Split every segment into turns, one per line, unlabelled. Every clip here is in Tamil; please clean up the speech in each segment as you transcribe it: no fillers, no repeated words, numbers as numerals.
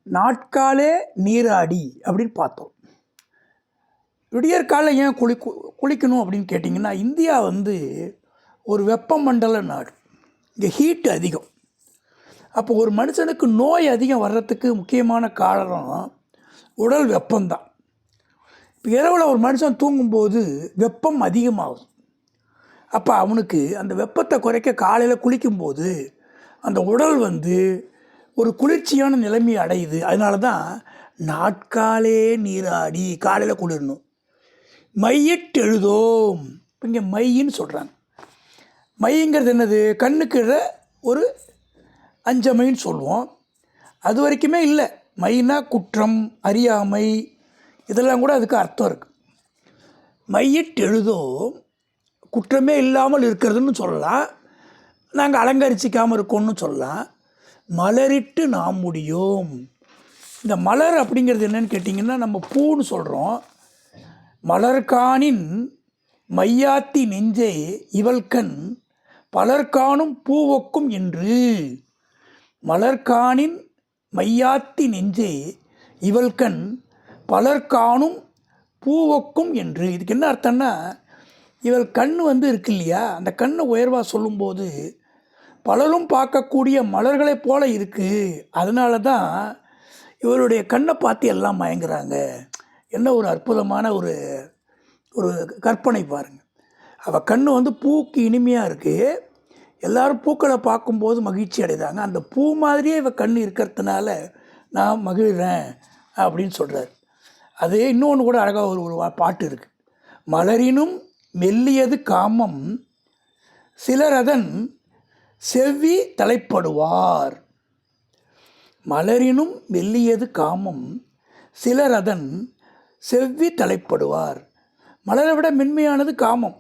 நாட்காலே நீராடி அப்படின்னு பார்த்தோம். விடியற்காலையில் ஏன் குளிக்கணும் அப்படின்னு கேட்டிங்கன்னா, இந்தியா வந்து ஒரு வெப்பமண்டல நாடு. இங்கே ஹீட்டு அதிகம். அப்போ ஒரு மனுஷனுக்கு நோய் அதிகம் வர்றதுக்கு முக்கியமான காரணம் உடல் வெப்பம்தான். இப்போ இரவில் ஒரு மனுஷன் தூங்கும்போது வெப்பம் அதிகமாகும். அப்போ அவனுக்கு அந்த வெப்பத்தை குறைக்க காலையில் குளிக்கும்போது அந்த உடல் வந்து ஒரு குளிர்ச்சியான நிலைமை அடையுது. அதனால தான் நாட்காலே நீராடி காலையில் குளிரணும். மையிட்டு எழுதோம். இப்போ இங்கே மையின்னு சொல்கிறாங்க. மைங்கிறது என்னது? கண்ணுக்கு ஒரு அஞ்சமைன்னு சொல்லுவோம். அது வரைக்குமே இல்லை. மைனா குற்றம், அறியாமை, இதெல்லாம் கூட அதுக்கு அர்த்தம் இருக்குது. மையிட்டு எழுதோம் குற்றமே இல்லாமல் இருக்கிறதுன்னு சொல்லலாம். நாங்கள் அலங்கரிச்சிக்காமல் இருக்கோம்னு சொல்லலாம். மலரிட்டு நாம் முடியும். இந்த மலர் அப்படிங்கிறது என்னன்னு கேட்டிங்கன்னா, நம்ம பூன்னு சொல்கிறோம். மலர்காணின் மையாத்தி நெஞ்சே இவள்கண் பலர்காணும் பூவொக்கும் என்று. மலர்காணின் மையாத்தி நெஞ்சே இவள்கண் பலர்காணும் பூவொக்கும் என்று. இதுக்கு என்ன அர்த்தம்னா, இவள் கண் வந்து இருக்கு இல்லையா, அந்த கண்ணை உயர்வாக சொல்லும்போது பலரும் பார்க்கக்கூடிய மலர்களைப் போல இருக்குது. அதனால தான் இவருடைய கண்ணை பார்த்து எல்லாம் மயங்குறாங்க. என்ன ஒரு அற்புதமான ஒரு கற்பனை பாருங்கள். அவள் கண் வந்து பூக்கு இனிமையாக இருக்குது. எல்லோரும் பூக்களை பார்க்கும்போது மகிழ்ச்சி அடைகிறாங்க. அந்த பூ மாதிரியே இவள் கண் இருக்கிறதுனால நான் மகிழ்கிறேன் அப்படின்னு சொல்கிறார். அது இன்னொன்று கூட அழகாக ஒரு பாட்டு இருக்குது. மலரினும் மெல்லியது காமம் சிலர் அதன் செவ்வி தலைப்படுவார். மலரினும் மெல்லியது காமம் சிலர் அதன் செவ்வி தலைப்படுவார். மலரை விட மென்மையானது காமம்.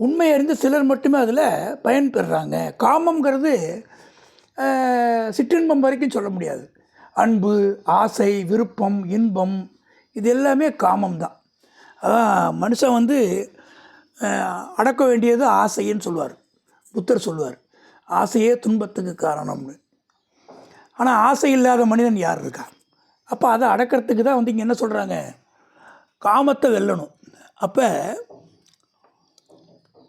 உண்மை அறிந்த சிலர் மட்டுமே அதில் பயன்பெறுறாங்க. காமங்கிறது சிற்றின்பம் வரைக்கும் சொல்ல முடியாது. அன்பு, ஆசை, விருப்பம், இன்பம், இது எல்லாமே காமம்தான். அதான் மனுஷன் வந்து அடக்க வேண்டியது ஆசைன்னு சொல்லுவார். புத்தர் சொல்லுவார், ஆசையே துன்பத்துக்கு காரணம்னு. ஆனால் ஆசை இல்லாத மனிதன் யார் இருக்கா? அப்போ அதை அடக்கிறதுக்கு தான் வந்து இங்கே என்ன சொல்கிறாங்க, காமத்தை வெல்லணும். அப்போ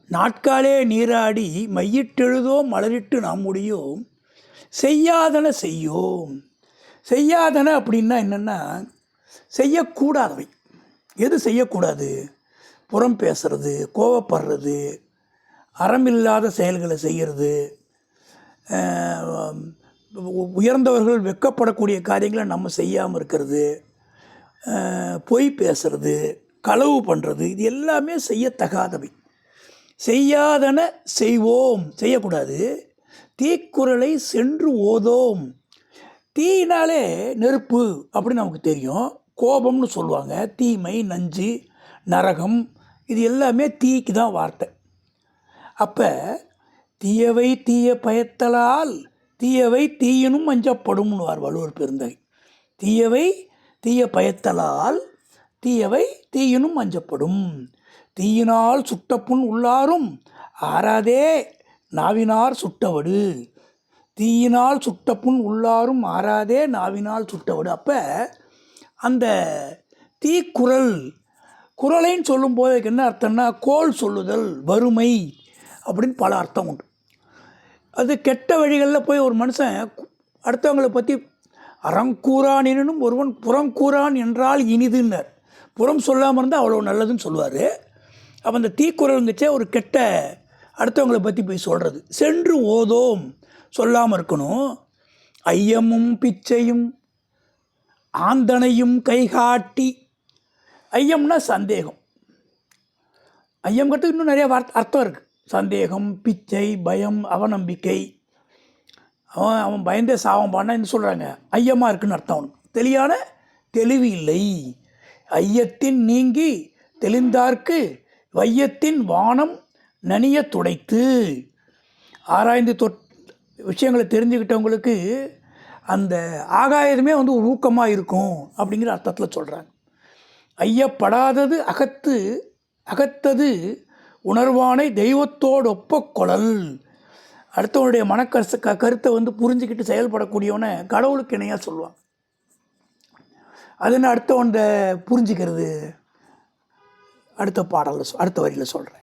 நாட்காலே நீராடி மையிட்டெழுதோம் மலரிட்டு நாம் முடியும் செய்யாதன செய்யோம். செய்யாதன அப்படின்னா என்னென்னா, செய்யக்கூடாதவை. எது செய்யக்கூடாது? புறம் பேசுறது, கோவப்படுறது, அறமில்லாத செயல்களை செய்கிறது, உயர்ந்தவர்கள் வெட்கப்படக்கூடிய காரியங்களை நம்ம செய்யாமல் இருக்கிறது, பொய் பேசுறது, களவு பண்ணுறது, இது எல்லாமே செய்யத்தகாதவை. செய்யாதன செய்வோம், செய்யக்கூடாது. தீக்குறளை சென்று ஓதோம். தீயினாலே நெருப்பு அப்படின்னு நமக்கு தெரியும். கோபம்னு சொல்லுவாங்க. தீமை, நஞ்சு, நரகம், இது எல்லாமே தீக்கு தான் வார்த்தை. அப்போ தீயவை தீய பயத்தலால் தீயவை தீயினும் அஞ்சப்படும்னுவார் வள்ளுவர் பெருந்தகை. தீயவை தீய பயத்தலால் தீயவை தீயினும் அஞ்சப்படும். தீயினால் சுட்டப்புண் உள்ளாரும் ஆறாதே நாவினார் சுட்டவடு. தீயினால் சுட்டப்புண் உள்ளாரும் ஆறாதே நாவினால் சுட்டவடு. அப்போ அந்த தீக்குறள், குறளைன்னு சொல்லும்போது என்ன அர்த்தம்னா, கோல் சொல்லுதல், வறுமை அப்படின்னு பல அர்த்தம் உண்டு. அது கெட்ட வழிகளில் போய் ஒரு மனுஷன் அடுத்தவங்களை பற்றி அறங்கூறானினும் ஒருவன் புறங்கூறான் என்றால் இனிதுன்னர். புறம் சொல்லாமல் இருந்தால் அவ்வளோ நல்லதுன்னு சொல்லுவார். அப்போ அந்த தீக்குறளுங்கச்சே ஒரு கெட்ட அடுத்தவங்களை பற்றி போய் சொல்கிறது. சென்று ஓதோம், சொல்லாமல் இருக்கணும். ஐயமும் பிச்சையும் ஆந்தனையும் கைகாட்டி. ஐயம்னா சந்தேகம். ஐயம்ங்கிறதுக்கு இன்னும் நிறைய அர்த்தம் இருக்குது. சந்தேகம், பிச்சை, பயம், அவநம்பிக்கை. அவன் பயந்தே சாவம் பாடினா என்ன சொல்கிறாங்க, ஐயமாக இருக்குன்னு அர்த்தம். அவனுக்கு தெளிவான தெளிவு இல்லை. ஐயத்தின் நீங்கி தெளிந்தார்க்கு வையத்தின் வானம் நனிய துடைத்து. ஆராய்ந்து விஷயங்களை தெரிஞ்சுக்கிட்டவங்களுக்கு அந்த ஆகாயமே வந்து ஒரு ஊக்கமாக இருக்கும் அப்படிங்கிற அர்த்தத்தில் சொல்கிறாங்க. ஐயப்படாதது அகத்தது உணர்வானை தெய்வத்தோடு ஒப்பக்கொள்ளல். அடுத்தவனுடைய கருத்தை வந்து புரிஞ்சுக்கிட்டு செயல்படக்கூடியவனை கடவுளுக்கு இணையாக சொல்லுவாங்க. அது நான் அடுத்த ஒன்றை புரிஞ்சுக்கிறது அடுத்த பாடலில் அடுத்த வரியில் சொல்கிறேன்.